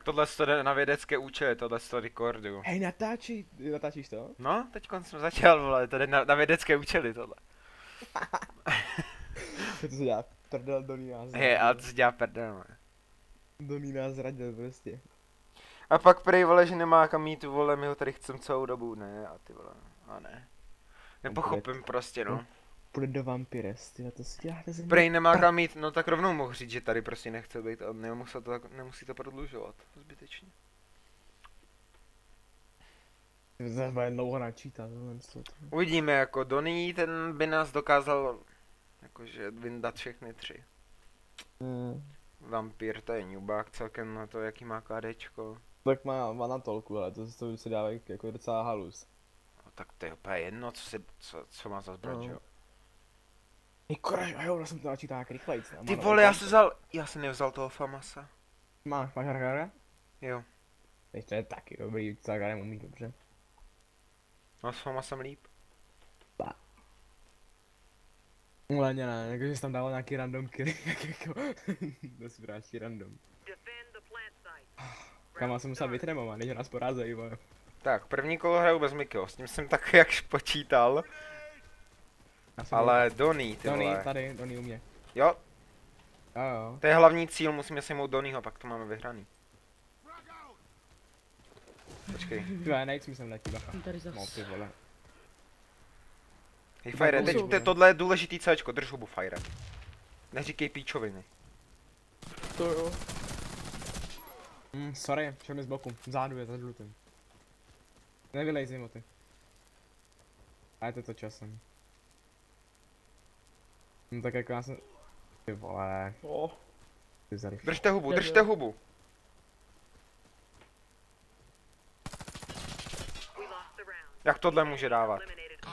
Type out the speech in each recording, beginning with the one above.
Tohle to jde na vědecké účely, tohle to rekorduju. Hej, natáčíš to? No, teď jsem začal, vole, to jde na vědecké účely tohle. Co to se dělá? Prdel, Donny nás Je, ale to zradil. se dělá prdel, ne? Donny nás zradil prostě. A pak prej, vole, že nemá kam jít, vole, my ho tady chcem celou dobu, ne, a ty vole, a ne. Nepochopím prostě, no. Půjde do Vampires, ty to si děláte ze mě. Prej nemá kam jít, no tak rovnou mohl říct, že tady prostě nechce být a nemusí to prodlužovat, zbytečně. To bude dlouho načítat, tohle. Uvidíme, jako Donny, ten by nás dokázal, jakože vyndat všechny tři. Vampír, to je newbák celkem na to, jaký má KDčko. Tak má na tolku, ale to se dává jako docela halus. No, tak to je úplně jedno, co má za zbraň, No. že jo. Koraž, a jo, jsem to načítá jak rychlejc. Ty vole, já jsem nevzal toho Famasa. Máš Harkara? Jo, Teď to je taky dobrý, celá umí dobře. no s Famasem líp. Hlavně ne, jakože jsi tam dával nějaký random killy, jako to si bráčí random. Kam jsem musel vytrémovat, než nás porázejí, vole. Tak, první kolo hraju bez Mikio, s tím jsem tak jak počítal. Ale Donny, ty Donny, vole. tady, Donny u mě. Jo, Jo. to je hlavní cíl, musíme sejmout Donnyho, pak to máme vyhraný. Počkej. Tvé, nejc mi sem letí, bacha. Tady zas. No ty vole. Hej Fire, teď tohle je důležitý Cčko, drž hubu Fire. Neříkej píčoviny. To jo. Sorry, šel mi z boku, vzadu je za žlutým. Nevylejzi moty. A je to časem. No tak jako já jsem... Ty vole, O, ty zarychl. Držte hubu. Jak tohle může dávat?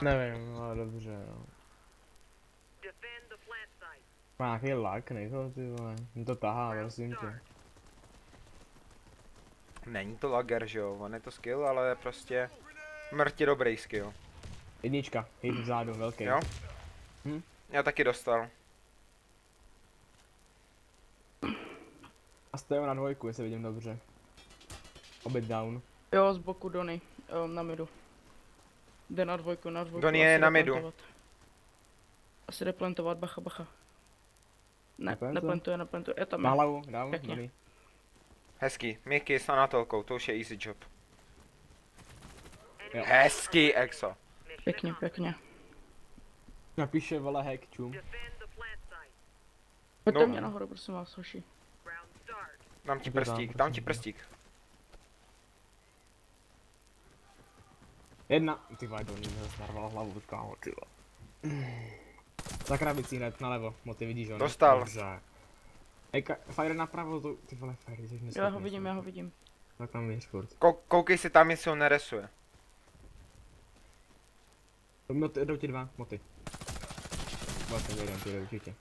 Nevím, ale dobře, jo. Má nějaký lak, nechal ty vole. Mě to tahá, prosím tě. Není to lager, že jo, on je to skill, ale prostě mrtě dobrý skill. Jednička, hit vzadu, velký. Jo? Hm? Já taky dostal. A stojím na dvojku, jestli vidím dobře. Obět down. jo, z boku Donny, na midu. Jde na dvojku, na dvojku. Donny je asi na jde midu. plantovat. Asi jde plantovat, bacha, bacha. Ne, Neplantuje? neplantuje, je tam. Na hlavu, down, Pěkně. dobrý. Hezký, Mickey s Anatolkou, to už je easy job. Jo. Hezký, Exo. Pěkně, pěkně. Napíše vole hack, čum. Pojďte No. mě nahoru, prosím vás, hoši. Dám ti Dělám, prstík, prosím dám ti tě. prstík. Jedna, ty vole, Donny mi zase narval hlavu, kámo, ty vole. Za krabicí hned nalevo, moty vidíš, jo? Dostal. Dobře. Ej, Fire napravo, ty vole, Fire, jsi Já ho vidím, já ho vidím. Tak tam věř furt. Koukej si tam, jestli ho neresuje. Jdou ti dva, moty. Vlastně jeden, ty určitě.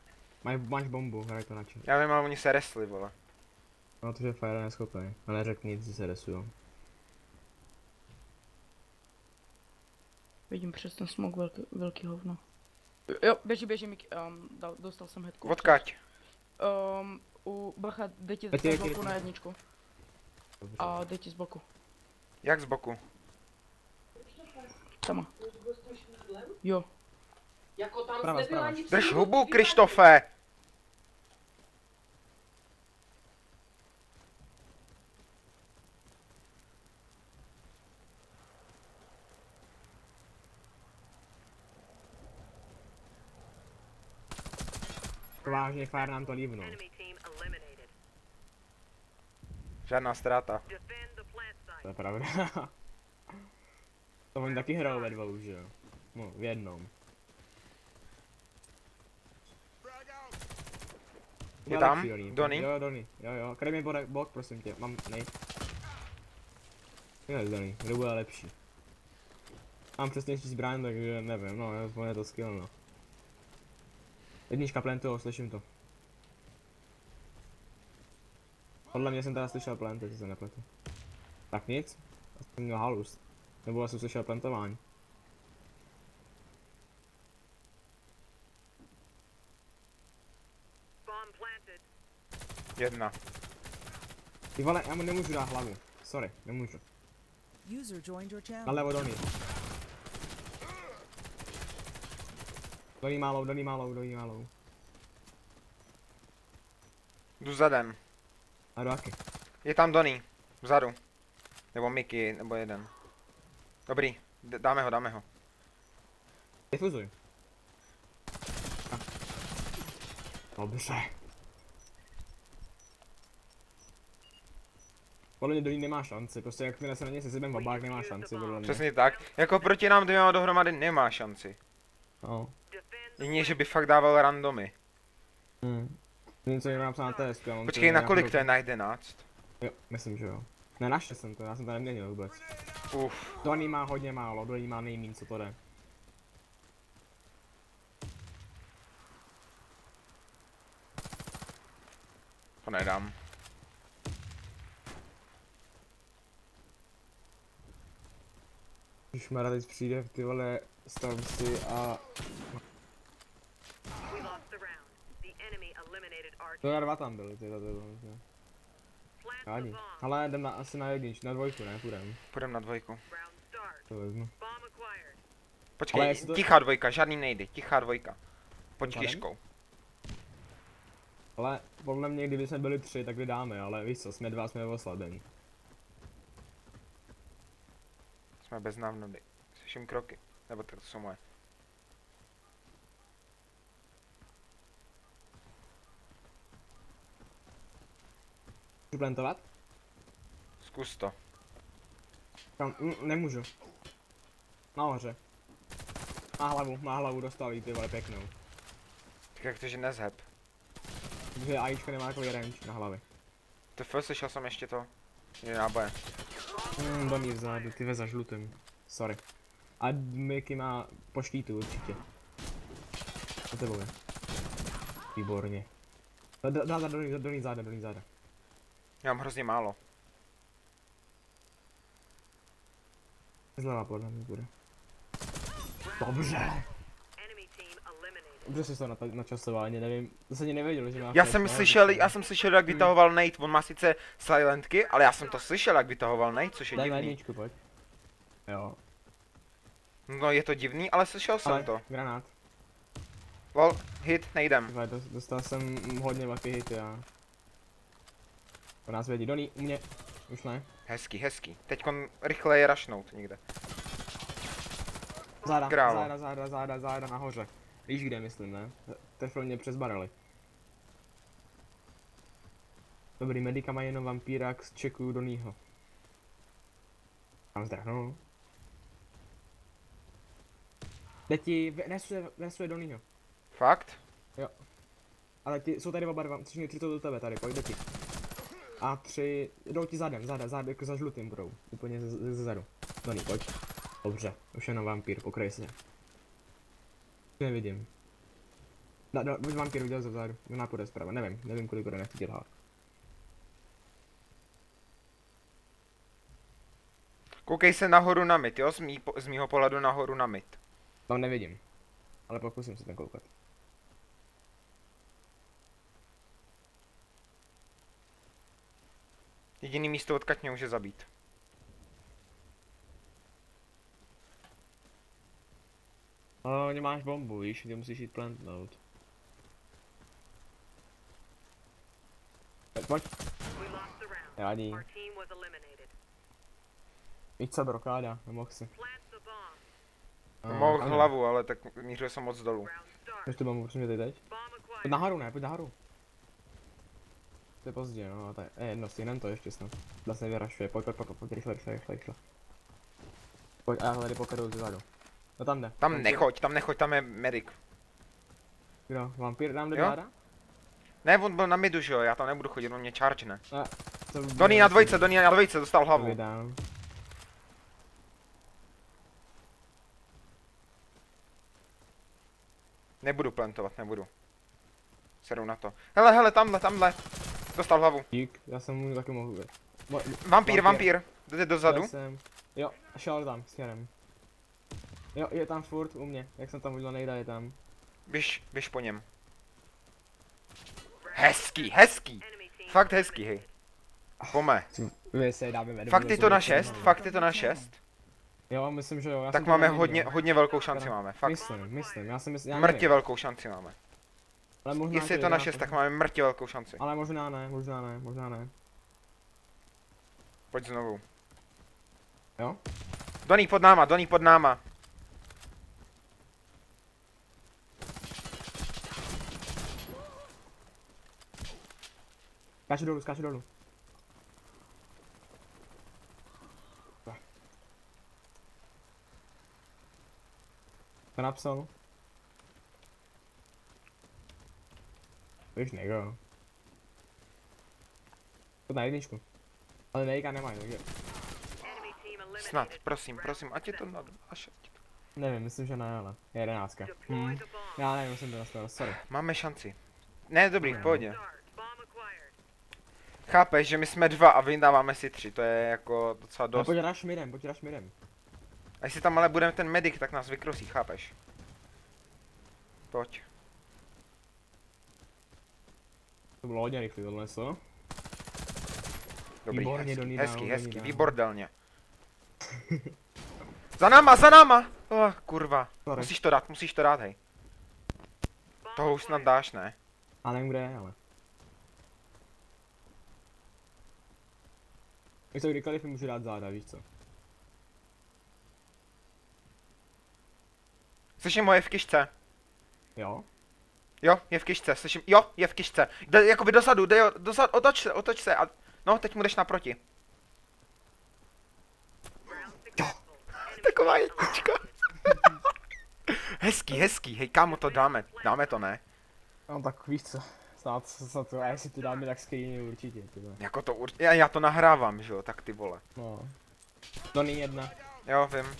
Máš bombu, hraj to na čem. Já vím, ale oni se resli, vole. No to je Fire neschopný, ale řekni nic, že se resujou. Vidím přes ten smog velký hovno. Jo, běží Miki, dostal jsem headku. Odkaď? Bacha, jde ti Teď z je- boku na jedničku. Dobře. A jde ti z boku. Jak z boku? Tama. Jo. Jako tam Zprava, nebyla zprava. nic. Drž hubu, Krištofe! Vážně Fire nám to líbnul. Žádná ztráta. To je pravda. To oni taky hrajou ve dvou, že jo? No, v jednom. Je tam? lepší, Donny? Jo, Donny. Jo, kraj mi bok, prosím tě, mám Jo, Donny, kdo bude lepší? Mám přesnější zbraň, takže nevím, no, je to skill, no. Jednička plantuje, slyším to. Podle mě jsem teda slyšel plant, jestli se nepletu. Tak nic, jsem měl halus. Nebo já jsem slyšel plantování. Jedna. Ty vole, já mu nemůžu dát hlavu. Sorry, nemůžu. User joined your channel. Nalevo Donny. Donny málou, Donny málou, Donny málou. Jdu zadem. A do aky. Je tam Donny. Vzadu. Nebo Mickey, nebo jeden. Dobrý, dáme ho. Difuzuj. Dobře. Podle mě Donny nemá šanci, prostě jakmile se na něj sezebem babák nemá šanci, podle mě. Přesně tak. Jako proti nám dvěma dohromady nemá šanci. No. Jedině, že by fakt dával randomy. Něco jiného napsal na TS, já mám Počkej, na kolik to je? Na 11? Jo, myslím, že jo. Ne, našel jsem to, já jsem to neměnil vůbec. Uf. Donny má hodně málo, Donny má nejmín, co to jde. To nedám. Když Mara teď přijde, ty vole, Stormsy a... We lost the round. The enemy eliminated our To team. dva tam byly, ty to bylo. Plant the Rádi. bomb. Ale jdem na, asi na jedničku, na dvojku, ne, půjdem. Půjdem na dvojku. Round start. To vezmu. Bomb acquired. Ale Počkej, jestli to- tichá dvojka, žádný nejdy, tichá dvojka. Pojď Pardon? těžkou. Ale podle mě, kdyby jsme byli 3, tak vydáme, ale víš co, jsme 2, jsme oslabení. Jsme bez návnody. Slyším kroky. Nebo to jsou moje. Můžu plantovat? Zkus to. Kam, nemůžu. Nahoře. Má hlavu, dostal jí, ty vole, pěknou. Tak jak to, že nezheb. Protože AIčko nemá takový range na hlavě. To slyšel jsem ještě to. Jeden náboje. Donny vzadu, ty za žlutým. Sorry. A Mickey má po štítu určitě. To tebou je. Výborně. Donny záda. Já mám hrozně málo. Zleva podle mě bude. Dobře. Enemy team eliminated. Dobře jsi to načasování, nevím. Zase ani nevěděl, že má Já flash, jsem no, slyšel, takže- já jsem slyšel, jak vytahoval Nate. On má sice silentky, ale já jsem to slyšel, jak vytahoval Nate, což je Daj na divný. jedničku, pojď. Jo. No je to divný, ale slyšel jsem Ale to. granát. Lol, hit, nejdem. Tyhle, dostal jsem hodně velký hity a... Po nás vědí. Donny, u mě. Už ne. Hezký. Teďkon rychle je rašnout někde. Záda, Krávo. záda nahoře. Víš kde, myslím, ne? Trefil mě přes barely. Dobrý, medika má jenom vampírák z Čeků Donnyho. Mám zdrhnul. Jde ti, nesuje Donnyho. Fakt? Ale ty, jsou tady oba dva, tři to do tebe tady, pojď do ti. A 3, jdou ti zadem, záda, jako za žlutým budou, úplně ze zadu. Donny, pojď. Dobře, už jenom vampír, pokrej se. Nevidím. Buď vampír udělal ze vzadu, ona půjde zprava, nevím kolik bude nechci dělat. Koukej se nahoru na mid, jo? Z mýho pohledu nahoru na mid. Tam nevidím. Ale pokusím se tam koukat. Jediný místo, odkud mě může zabít. Ale nemáš bombu, víš, kde musíš jít plantnout. Pojď, We lost the round. rádi. Our team was eliminated. Víš co, brokáda, nemohl si. Plant the bomb. Mohl hlavu, ale tak mířil jsem moc dolů. Round start. Chceš tu bombu, prosím tě, teď? Bomb Pojď acquired. nahoru, ne, pojď nahoru. To je pozdě, no, to je, jedno, stihneme to ještě snad. Vlastně vyrašuje, pojď, rychle. Pojď, a já tady pokradu zezadu. No tam jde. Tam nechoď, tam je medic. Kdo, vampír nám jde Jo? záda? Ne, on byl na midu, že jo, já tam nebudu chodit, on mě charge, ne. Donny Donny na dvojce, dostal hlavu. Vydám. Nebudu plantovat, nebudu. Seru na to. Hele, tamhle. Dostal hlavu. Dík, já jsem mu taky mohl být. Vampír. Jde dozadu. Jo, šel tam, směrem. Jo, je tam furt u mě, jak jsem tam udělal nejda, je tam. Běž po něm. Round Hezký. Enemy team Fakt hezký, hej. eliminated. Pome. Vy se dáme vedle. Fakt je to na 6? Fakt je to na 6? Jo, myslím, že jo. Já Tak jsem to máme neviděl. hodně velkou šanci máme. Fakt. Myslím, já si myslím, já Mrtě nevím. velkou šanci máme. Ale možná Jestli je to na 6, tak máme mrtě velkou šanci. Ale možná ne. Pojď znovu. Jo? Donny pod náma. Skáču dolů. To napsal. Víš, nego. To na jedničku. Ale nejka nemají, takže... Enemy team eliminated. Snad, prosím, ať je to na 2. Nevím, myslím, že ne, ale je 11. Deploy the bomb. Já nevím, jsem to nastavil, sorry. Máme šanci. Ne, dobrý, v pohodě. Start. Bomb acquired. Chápeš, že my jsme 2 a vydáváme si 3, to je jako docela No, dost. pojď rush midem. A jestli tam ale budeme ten medic, tak nás vykrosí, chápeš? Pojď. To bylo hodně rychlý tohle, co? Dobrý, Výborně, Donny, hezký, dál, Donny, dál. výbordelně. Za náma! Oh, kurva. Sorry. Musíš to dát, hej. Toho už snad dáš, ne? A nevím, kde je, ale. Víš co, kdykoliv mi můžu dát záda, víš co? Slyším ho, je v kyšce. Jo? Jo, je v kyšce, slyším, jo, je v kyšce. Jde jakoby dozadu, otoč se a... No, teď mu jdeš naproti. Round successful. Enemy Taková team jednička. eliminated. hezký, hej, kámo, to dáme to, ne? No tak víš co, snad to, a jestli to dáme tak stejně určitě, ty vole. Jako to já to nahrávám, že jo, tak ty vole. No. Donny 1. Jo, vím.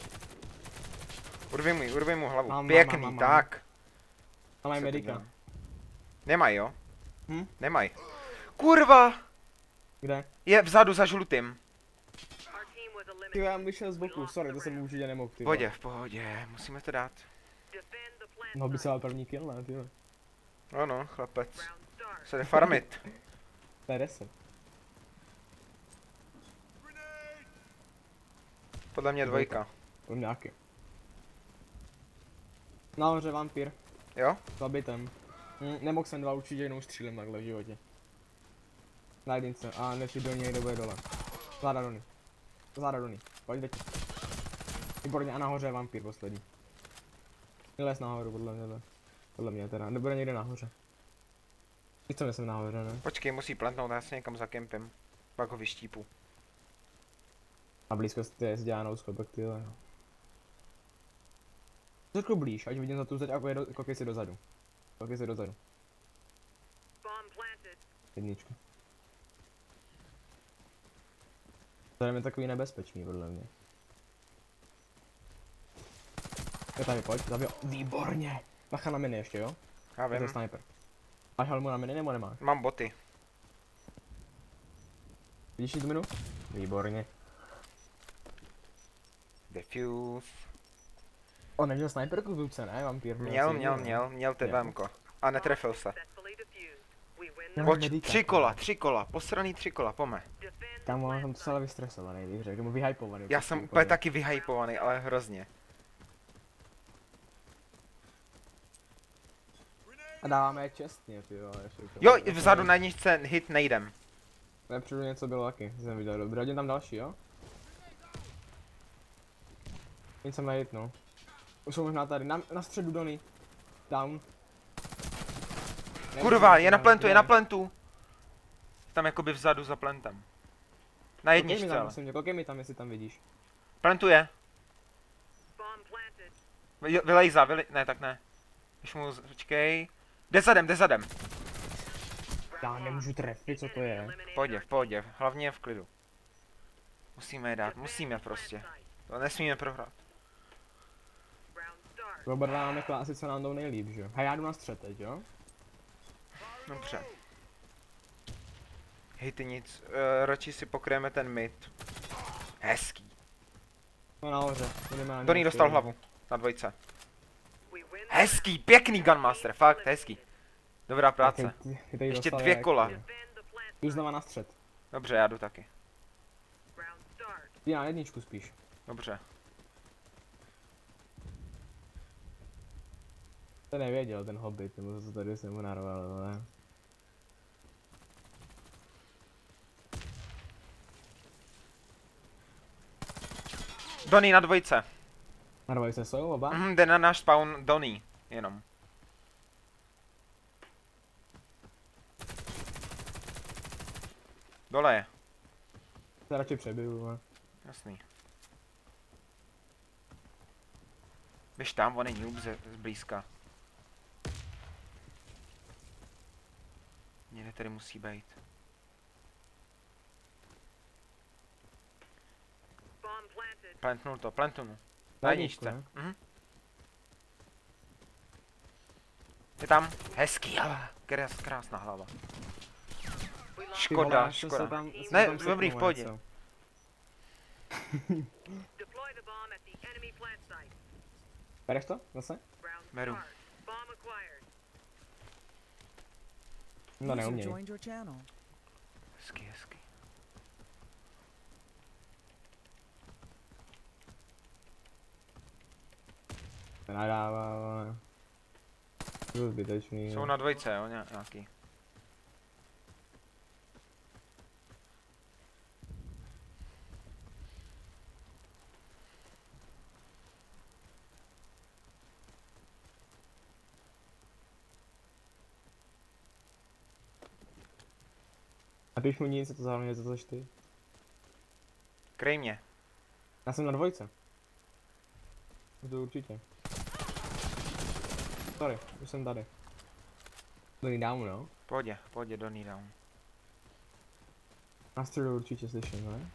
Urvej mu hlavu, Mám, pěkný, mám. tak. A mají Co to medika. dělá? Nemají, jo? Hm? Nemají. Kurva! Kde? Je vzadu za žlutým. Our team was Ty eliminated. já bych šel z boku, sorry, to jsem určitě nemohl, ty V vole. pohodě, musíme to dát. Defend the plant No by site. se dal první kill, ne, ty vole. Ano, chlapec. Round start. Se jde farmit. To je 10. Podle mě 2. To nějaký. Nahoře vampír, Jo? zabitem. Nemohl jsem 2 určitě jenom střílem takhle v životě. Na jedince, a než do něj bude dole. Záda Donny. Pojď teď. Výborně, a nahoře je vampír poslední. Vylez nahoru, podle mě teda, nebude někde nahoře. Víš co myslím nahoře, ne? Počkej, musí plantnout, já se někam za kempem. Pak ho vyštípu. A blízko je s Dianou schopek, ty jo. Trošku blíž, ať vidím za tu zeď a koukej si dozadu. Bomb planted. Jednička. To je mi takový nebezpečný, podle mě. Je tady, pojď, zabij. Výborně! Bacha na miny ještě, jo? Já Je to vím. sniper. Máš helmu na miny nebo nemáš? Mám boty. Vidíš jí tu minu? Výborně. Defuse. On neměl sniperku v ruce, ne? Vampír. Měl TVMko. A netrefil se. Successfully defused. We win No. the Pojď, medika. 3 kola, posraný 3 kola, pome. defend the Tam plant jsem celé vystresovaný, bych řekl, mu vyhypovaný. Já jsem úplně taky vyhypovaný, ale hrozně. A dáváme je čestně, ty jo. ještě to- Jo, vzadu na jedničce hit nejdem. Vepředu něco bylo taky, jsem viděl, dobře, hodím tam další, jo? Nic jsem najít, no. Už jsou možná tady, na středu Donny. Down. Kurva, je na plentu. Tam jakoby vzadu za plentem. Na jedničce, ale. Koukej mi tam, jestli tam vidíš. Plentuje. bomb planted. Vylejza, ne, tak ne. Když mu, počkej. Jde zadem. Já nemůžu trefit, co to je. Eliminated. V pohodě, hlavně je v klidu. Musíme je dát, musíme prostě. To nesmíme prohrát. Round start. Robert dáme klásy, co nám jdou nejlíp, že jo? A já jdu na střed teď, jo? Dobře. Hej, ty nic, radši si pokryjeme ten mid. Hezký. No nahoře, minimálně. Donny dostal hlavu, na 2. We win the Hezký, pěkný Gunmaster, fakt hezký. Dobrá práce. Ty tady Ještě dostal 2 jak- kola. defend the plant Jdu znova na střed. Dobře, já jdu taky. Round start. Ty na jedničku spíš. Dobře. To nevěděl ten hobbit, nebo co tady jsem mu narval, ale... Donny na dvojce. Narvali se jsou oba? Jde na náš spawn Donny. Jenom. Dole je. Se radši přebiju, ale... Jasný. Běž tam, on je noob zblízka. Někde tady musí být. Bomb planted. Plantnul. Na Na jedničce. jedničku, Mhm. Je tam. Hezký, ale krásná hlava. We lost. Ty vole, Škoda, já jsem se škoda. tam- jsem Ne, tam dobrý, v seknul pohodě. něco. Deploy the bomb at the enemy plant site. Bereš to zase? Round Beru. start. Bomb acquired. No User neuměj. joined your channel. Hezký. Nadává, ale... To zbytečný. Jsou na dvojce, jo, nějaký. Napiš mu nic, co to za mě, co to jsi ty. Kryj mě. Já jsem na dvojce. To určitě. Sorry, už jsem tady. Donny down, no? Pohodě, Donny down. Na středu určitě slyším, ne?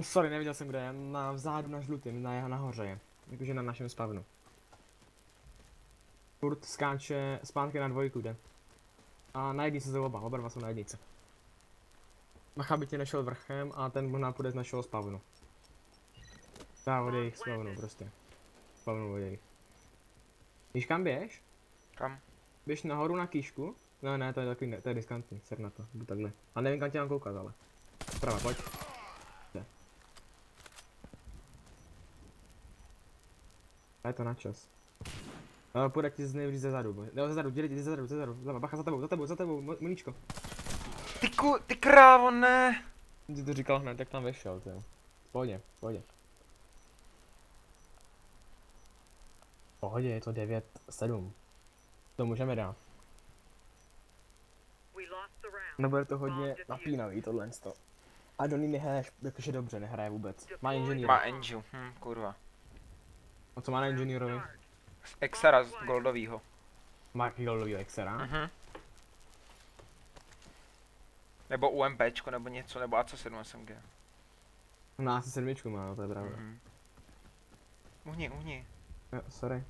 Sorry, neviděl jsem kde je. Na vzadu na žlutým, nahoře je. Jakože na našem spavnu. Furt skáče zpátky na dvojku jde. A na jednice jsou oba dva jsou na jednice. Macha by tě nešel vrchem a ten možná půjde z našeho spavnu. Dá od jejich spavnu prostě. Spavnu od jejich. Víš kam běž? Kam? Běž nahoru na kýšku. No ne, to je takový, to je diskantní, ser na to, jdu takhle. A nevím kam tě mám koukat, ale. Zprava, pojď. Jde. A je to na čas. Půjde ti nejvíc ze zadu, jo ze zadu, jdi ze zadu, zleva, bacha za tebou, Moníčko. Ty krávo, ne! Ty to říkal hned, jak tam vešel, to jo. Pohodě. Pohodě, je to 9-7. To můžeme dát. We lost the round. Nebude to hodně napínavý tohle sto. A Donny nehraje jakože dobře, nehraje vůbec. Má inženýr. Má Enju, kurva. A co má na inženýrovi? Z Exara z Goldovýho. Má kilový Exera. Mhm. Nebo UMPčko, nebo něco, nebo AC7 SMG. Na asi sedmičku má, no to je pravda. Mhm. Uhni. Jo, sorry.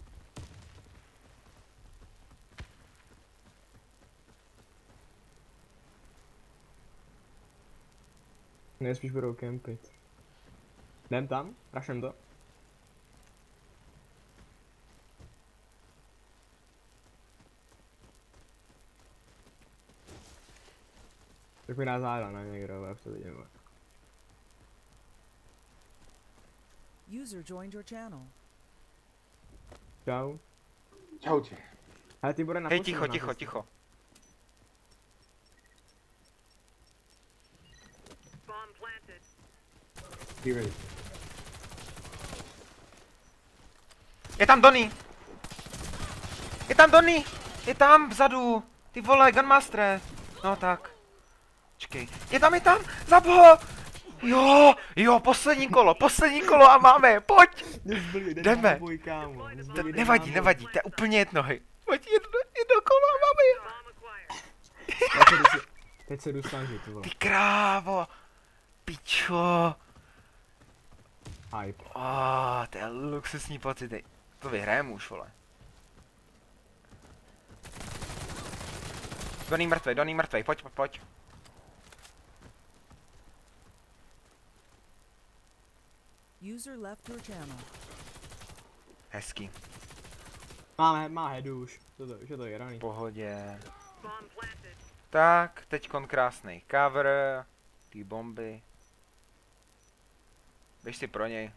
Nejspíš budou kempit. Jdem tam? Rašem to? Tak mi dá záda na někdo, já to vidím. User joined your channel. Čau. Čau tě. Ale ty bude na Hej, poslední ticho, na ticho, cestě. ticho. Bomb planted. Be ready. Je tam Donny! Je tam vzadu! Ty vole, Gunmaster! No tak. Čekej. Je tam! Zab ho! Jo, poslední kolo a máme, pojď! Jdeme. Nevadí, to je úplně jedno, hej. Pojď, jedno kolo a máme je. Bomb acquired. Teď se jdu snažit, ty vole. Ty krávo! Pičo! Hype. To je luxusní pocity. To vyhrajeme už, vole. Donny mrtvej, pojď. User left your channel. Hezký. Má headu už. Co to je raný. V pohodě. Bomb planted. Tak, teďkon krásný cover, ty bomby. Běž si pro něj.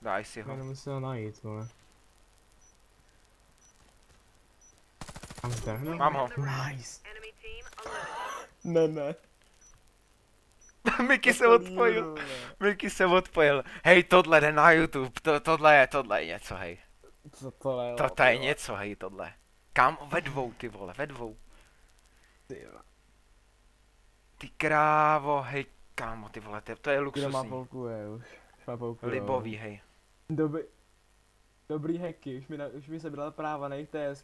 Daj si Já ho. nemusím ho najít, vole. Mám zde, no. Mám ho. Nice. Enemy team eliminated. Ne. Mickey se odpojil. Mickey se odpojil. Hej, tohle jde na YouTube. Tohle je něco, hej. Co to je? To je něco, hej, tohle. Kam? Ve dvou, ty vole, ve dvou. Ty krávo, hej, kámo, ty vole, to je Kdo má luxusní. polkuje už. Už má polku. Libový, hej. Dobrý hacky, už mi sebral práva na jejich TS.